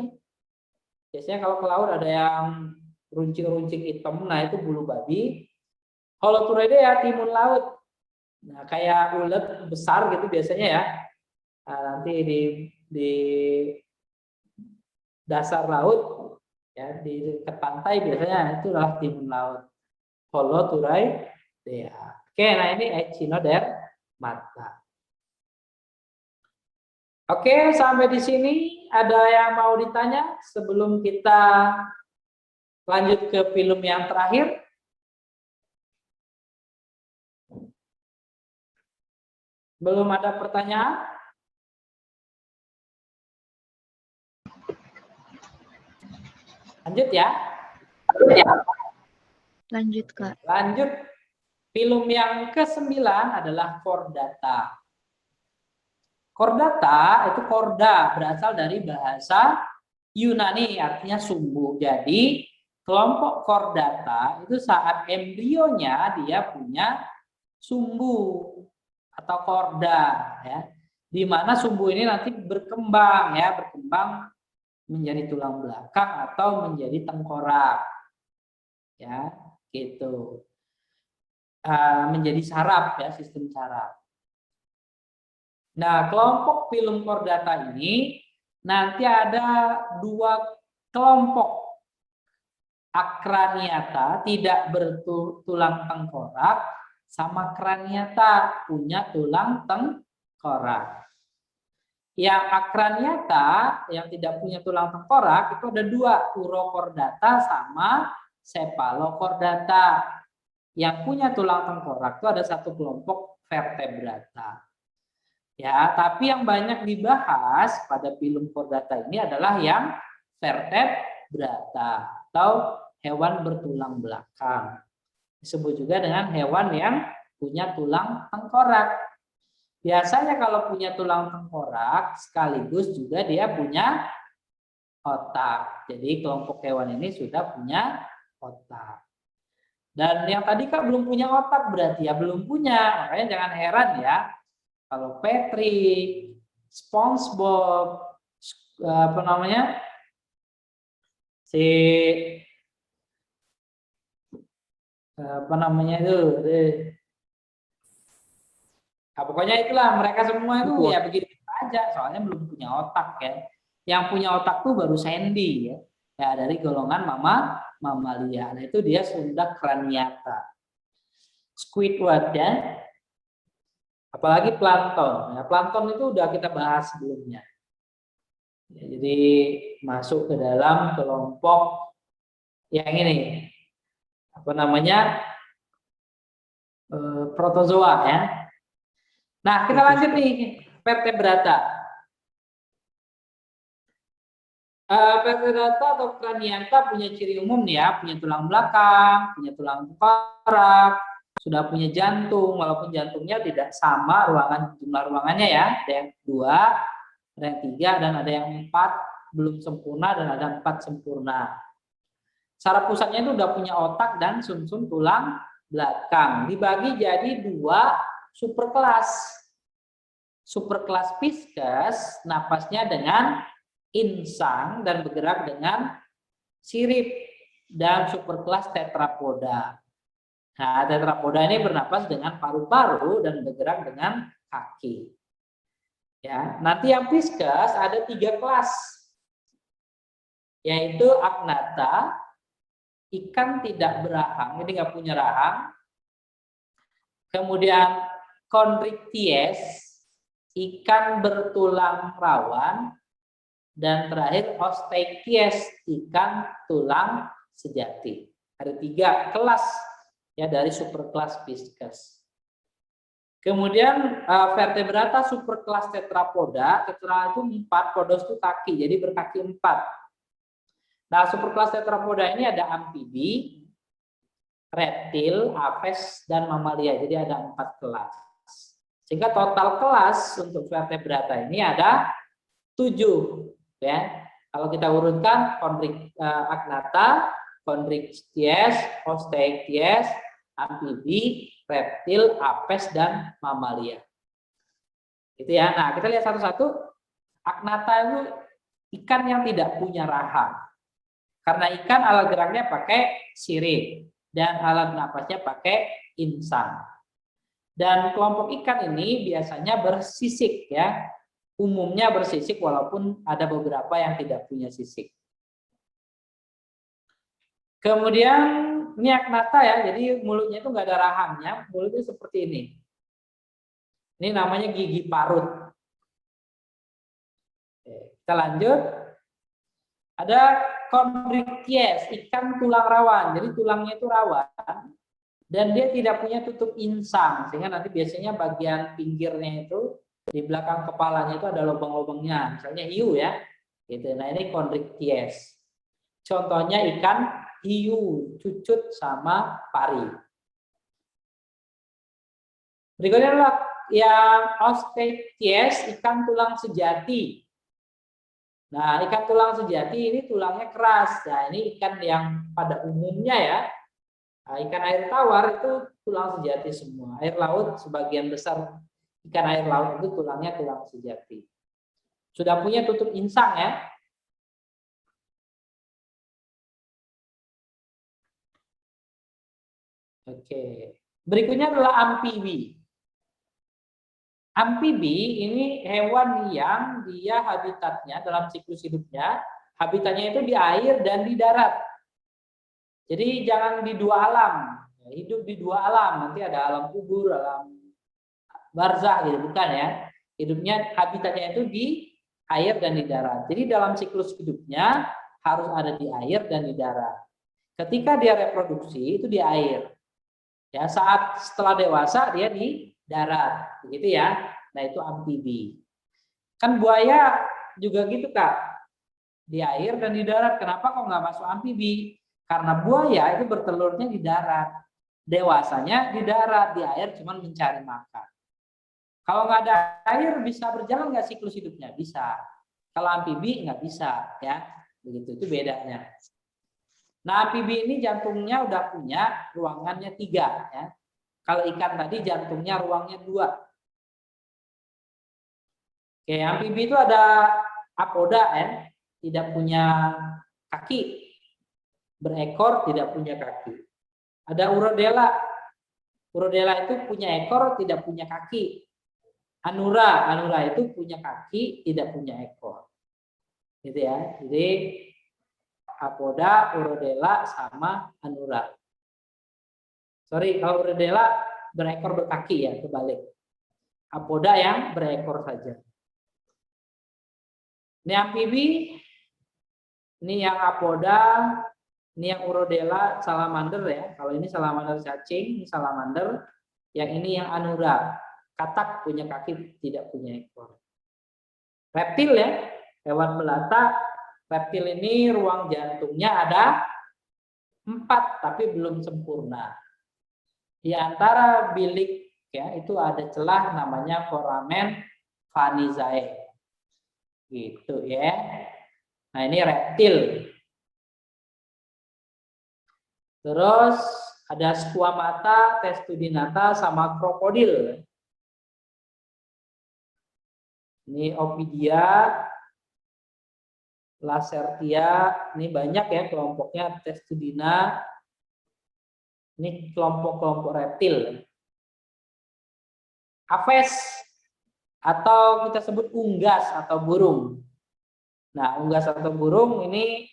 Biasanya kalau ke laut ada yang runcing-runcing hitam. Nah, itu bulu babi. Holoturoidea, timun laut. Nah, kayak ulet besar gitu biasanya ya. Nah, nanti di dasar laut, ya di dekat pantai biasanya itu adalah timun laut. Holoturoidea. Oke, nah ini Echinodermata. Oke, sampai di sini ada yang mau ditanya sebelum kita lanjut ke film yang terakhir? Belum ada pertanyaan? Lanjut ya. Lanjut, Kak. Lanjut. Film yang ke-9 adalah Chordata. Chordata itu chorda berasal dari bahasa Yunani artinya sumbu. Jadi Kelompok chordata itu saat embrionya dia punya sumbu atau chorda ya. Di mana sumbu ini nanti berkembang ya, berkembang menjadi tulang belakang atau menjadi tengkorak. Ya, gitu. Menjadi saraf ya, sistem saraf. Nah, kelompok filum chordata ini nanti ada 2 kelompok. Akraniata tidak bertulang tengkorak sama kraniata punya tulang tengkorak. Yang akraniata yang tidak punya tulang tengkorak itu ada 2, urochordata sama cephalochordata. Yang punya tulang tengkorak itu ada 1 kelompok vertebrata. Ya, tapi yang banyak dibahas pada filum chordata ini adalah yang vertebrata atau hewan bertulang belakang. Disebut juga dengan hewan yang punya tulang tengkorak. Biasanya kalau punya tulang tengkorak sekaligus juga dia punya otak. Jadi kelompok hewan ini sudah punya otak. Dan yang tadi kan belum punya otak berarti ya belum punya. Makanya jangan heran ya kalau Patrick, SpongeBob, apa namanya, si apa namanya itu, nah, pokoknya itulah mereka semua itu ya begitu aja, soalnya belum punya otak ya. Yang punya otak tuh baru Sandy ya, ya dari golongan mamalia. Nah itu dia sudah kraniata. Squidward ya, apalagi plankton. Nah, plankton itu udah kita bahas sebelumnya. Ya, jadi masuk ke dalam kelompok yang ini, apa namanya, protozoa ya. Nah kita lanjut nih vertebrata. Vertebrata atau kraniata punya ciri umum ya, punya tulang belakang, punya tulang tengkorak, sudah punya jantung, walaupun jantungnya tidak sama jumlah ruangannya ya, ada yang 2, ada yang 3, dan ada yang 4 belum sempurna dan ada 4 sempurna. Saraf pusatnya itu udah punya otak dan sumsum tulang belakang. Dibagi jadi 2 superkelas. Superkelas Pisces napasnya dengan insang dan bergerak dengan sirip, dan superkelas Tetrapoda. Nah, Tetrapoda ini bernapas dengan paru-paru dan bergerak dengan kaki. Ya, nanti yang Pisces ada 3 kelas, yaitu Agnatha, ikan tidak berahang, ini nggak punya rahang. Kemudian Chondrichthyes, ikan bertulang rawan. Dan terakhir Osteichthyes, ikan tulang sejati. Ada 3 kelas ya dari superkelas Pisces. Kemudian vertebrata superkelas Tetrapoda, tetra itu 4, podos itu kaki, jadi berkaki 4. Nah, superkelas Tetrapoda ini ada amfibi, reptil, aves, dan mamalia. Jadi ada 4 kelas. Sehingga total kelas untuk vertebrata ini ada 7. Ya, kalau kita urutkan Agnatha, Chondrichthyes, Osteichthyes, amfibi, reptil, apes, dan mamalia. Itu ya. Nah, kita lihat satu-satu. Agnatha itu ikan yang tidak punya rahang. Karena ikan alat geraknya pakai sirip dan alat napasnya pakai insang. Dan kelompok ikan ini biasanya bersisik ya. Umumnya bersisik walaupun ada beberapa yang tidak punya sisik. Kemudian ini Agnatha ya, jadi mulutnya itu nggak ada rahangnya, mulutnya seperti ini. Ini namanya gigi parut. Oke, kita lanjut. Ada Chondrichthyes, ikan tulang rawan. Jadi tulangnya itu rawan dan dia tidak punya tutup insang, sehingga nanti biasanya bagian pinggirnya itu di belakang kepalanya itu ada lubang-lubangnya, misalnya hiu ya, gitu. Nah ini Chondrichthyes. Contohnya ikan hiu, cucut sama pari. Berikutnya adalah yang Osteichthyes, ikan tulang sejati. Nah, ikan tulang sejati ini tulangnya keras. Nah, ini ikan yang pada umumnya ya. Nah, ikan air tawar itu tulang sejati semua. Air laut sebagian besar ikan air laut itu tulangnya tulang sejati. Sudah punya tutup insang ya? Oke. Berikutnya adalah amfibi. Amfibi ini hewan yang dia habitatnya dalam siklus hidupnya, habitatnya itu di air dan di darat. Jadi jangan di dua alam, hidup di dua alam, nanti ada alam kubur, alam barzah gitu, bukan ya. Hidupnya habitatnya itu di air dan di darat. Jadi dalam siklus hidupnya harus ada di air dan di darat. Ketika dia reproduksi itu di air. Ya, saat setelah dewasa dia di darat, begitu ya. Nah, itu amfibi. Kan buaya juga gitu, Kak. Di air dan di darat. Kenapa kok nggak masuk amfibi? Karena buaya itu bertelurnya di darat. Dewasanya di darat, di air cuman mencari makan. Kalau nggak ada air bisa berjalan nggak siklus hidupnya? Bisa. Kalau amfibi nggak bisa, ya. Begitu, itu bedanya. Nah, amfibi ini jantungnya udah punya ruangannya 3 ya. Kalau ikan tadi jantungnya ruangnya 2. Oke, amfibi itu ada apoda ya, tidak punya kaki. Berekor, tidak punya kaki. Ada urodela. Urodela itu punya ekor, tidak punya kaki. Anura, anura itu punya kaki, tidak punya ekor. Gitu ya. Jadi apoda, urodela, sama anura. Sorry, kalau urodela berekor berkaki ya, kebalik. Apoda yang berekor saja. Ini amfibi, ini yang apoda, ini yang urodela, salamander ya. Kalau ini salamander cacing, ini salamander. Yang ini yang anura, katak punya kaki, tidak punya ekor. Reptil ya, hewan melata. Reptil ini ruang jantungnya ada 4, tapi belum sempurna. Di antara bilik ya itu ada celah namanya foramen vanizae. Gitu ya. Nah, ini reptil. Terus ada squamata, testudinata, sama krokodil. Ini opidia, lacertia, ini banyak ya kelompoknya, testudina. Ini kelompok-kelompok reptil. Aves atau kita sebut unggas atau burung. Nah, unggas atau burung ini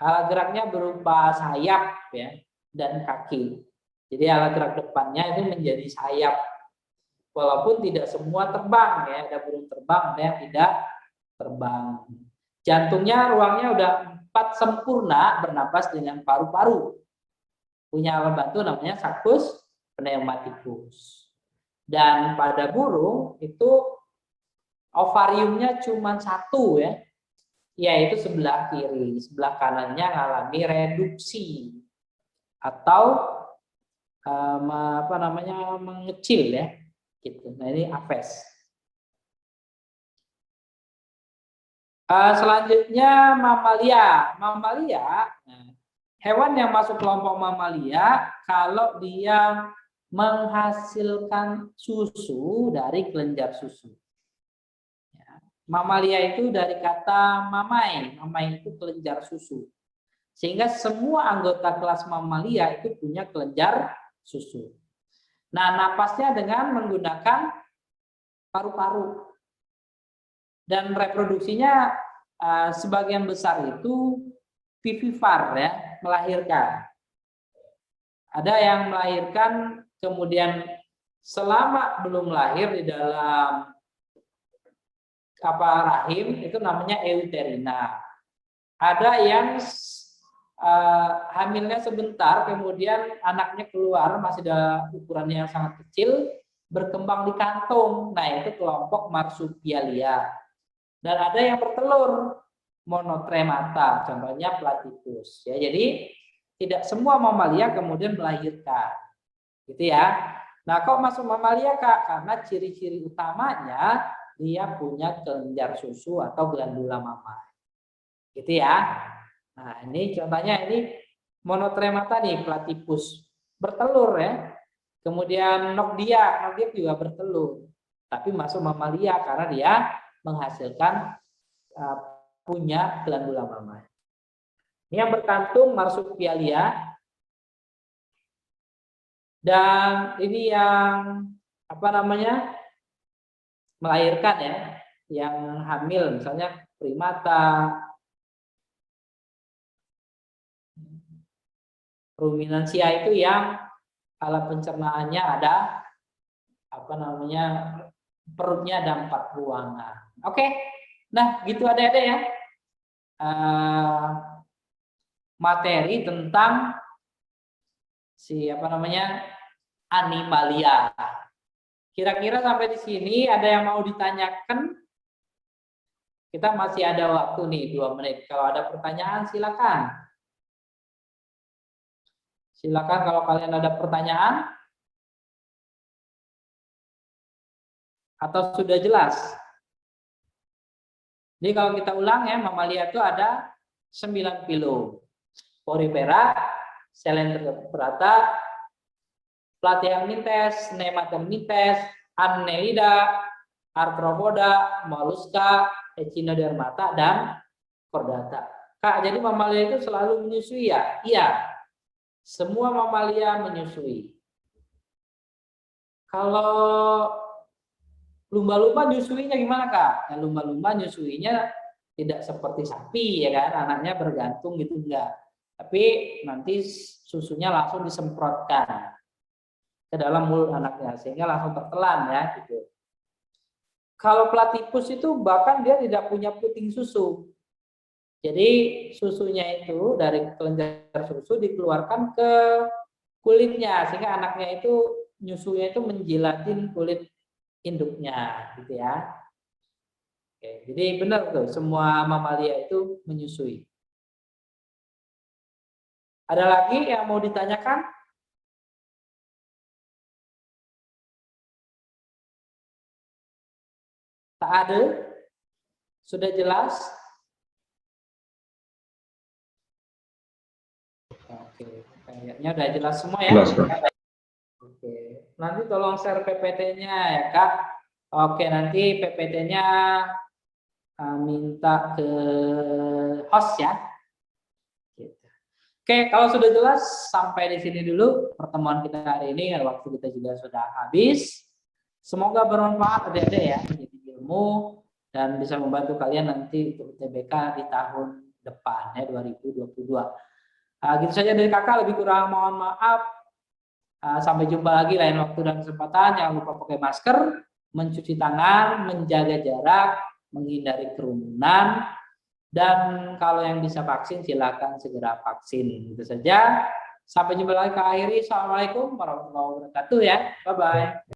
alat geraknya berupa sayap ya dan kaki. Jadi alat gerak depannya itu menjadi sayap. Walaupun tidak semua terbang ya, ada burung terbang, ada yang tidak terbang. Jantungnya ruangnya udah 4 sempurna, bernapas dengan paru-paru. Punya alat bantu namanya saccus pneumaticus. Dan pada burung itu ovariumnya cuma 1 ya, yaitu sebelah kiri. Sebelah kanannya mengalami reduksi atau mengecil ya. Gitu. Nah, ini aves. Selanjutnya mamalia. Mamalia, hewan yang masuk kelompok mamalia kalau dia menghasilkan susu dari kelenjar susu. Ya. Mamalia itu dari kata mamai. Mamai itu kelenjar susu. Sehingga semua anggota kelas mamalia itu punya kelenjar susu. Nah, napasnya dengan menggunakan paru-paru. Dan reproduksinya sebagian besar itu vivipar ya, melahirkan. Ada yang melahirkan kemudian selama belum lahir di dalam rahim itu namanya euterina. Ada yang hamilnya sebentar kemudian anaknya keluar masih ada ukurannya yang sangat kecil, berkembang di kantung. Nah, itu kelompok marsupialia. Dan ada yang bertelur, monotremata, contohnya platypus. Ya, jadi tidak semua mamalia kemudian melahirkan, gitu ya. Nah, kok masuk mamalia Kak? Karena ciri-ciri utamanya dia punya kelenjar susu atau glandula mama. Gitu ya. Nah, ini contohnya ini monotremata nih, platypus bertelur ya. Kemudian nokdiak juga bertelur. Tapi masuk mamalia karena dia menghasilkan punya glandula mama. Ini yang berkantung marsupialia. Dan ini yang melahirkan ya, yang hamil misalnya primata, ruminansia itu yang alat pencernaannya ada perutnya ada 4 ruangan. Oke. Nah, gitu adik-adik ya. Materi tentang animalia. Kira-kira sampai di sini ada yang mau ditanyakan? Kita masih ada waktu nih 2 menit. Kalau ada pertanyaan silakan. Silakan kalau kalian ada pertanyaan. Atau sudah jelas? Jadi kalau kita ulang ya, mamalia itu ada 9 filum. Porifera, Coelenterata, Platyhelminthes, Nematominthes, Annelida, Arthropoda, Mollusca, Echinodermata, dan Chordata. Kak, jadi mamalia itu selalu menyusui ya? Iya. Semua mamalia menyusui. Kalau lumba-lumba nyusuinya gimana, Kak? Nah, lumba-lumba nyusuinya tidak seperti sapi ya kan, anaknya bergantung gitu enggak. Tapi nanti susunya langsung disemprotkan ke dalam mulut anaknya sehingga langsung tertelan ya gitu. Kalau platypus itu bahkan dia tidak punya puting susu. Jadi susunya itu dari kelenjar susu dikeluarkan ke kulitnya sehingga anaknya itu nyusunya itu menjilatin kulit induknya gitu ya. Oke, jadi benar tuh semua mamalia itu menyusui. Ada lagi yang mau ditanyakan? Tak ada? Sudah jelas? Oke, kayaknya udah jelas semua ya. Jelas, Kak. Oke, nanti tolong share PPT-nya ya Kak. Oke, nanti PPT-nya minta ke host ya. Gitu. Oke, kalau sudah jelas sampai di sini dulu pertemuan kita hari ini. Waktu kita juga sudah habis. Semoga bermanfaat adik-adik ya, menjadi ilmu dan bisa membantu kalian nanti untuk UTBK di tahun depan ya 2022. Gitu saja dari kakak, lebih kurang mohon maaf. Sampai jumpa lagi lain waktu dan kesempatan. Jangan lupa pakai masker, mencuci tangan, menjaga jarak, menghindari kerumunan, dan kalau yang bisa vaksin silakan segera vaksin. Itu saja. Sampai jumpa lagi, Kak Airi. Assalamualaikum warahmatullahi wabarakatuh ya. Bye bye.